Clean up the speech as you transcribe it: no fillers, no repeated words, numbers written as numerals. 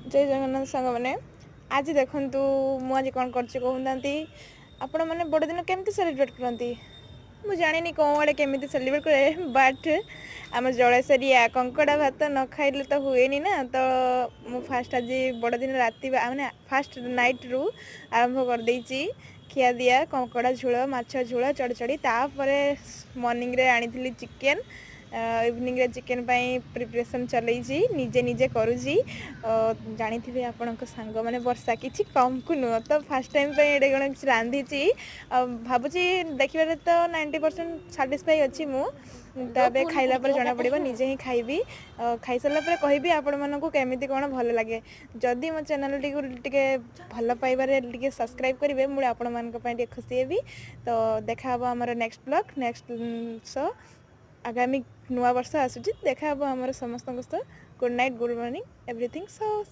जय जगन्नाथ सांग मैंने आज देखु मुझे कौन कहते आपण मैंने बड़ दिन केमती सेलिब्रेट करती मुझे जानी कौन आड़े केमी सेलिब्रेट करे बट आम जलसरिया कंकड़ा भात न खाइले तो हुए ना तो मु फास्ट आज बड़ दिन राति मैंने फास्ट नाइट रू आरंभ कर देची खिया दिया कंकड़ा झोल माछ झोल चढ़चढ़ी तापर मॉर्निंग रे आनी चिकेन इवनिंग रे चिकेन प्रिपरेशन चलैछि निजे निजे करूछि जानी थे आपण सांग मैंने वर्षा किसी कम को नुह तो फास्ट टाइम ये कौन कि रांधि भावुची देखिए तो 90% साटिस्फाई अच्छी मुझे खाइला जना पड़ो निजे ही खाइबी खाई सारा कहबी आपण मानक केमी कौन भल लगे जदि मो चैनल टी भल पाइबारे सब्सक्राइब करेंगे मुझे आपण मानी खुशी हेबी तो देखा आमर नेक्स्ट ब्लॉग नेक्स्ट शो आगामी नुआ वर्ष आसूची देखा आमर समस्त good night good morning everything so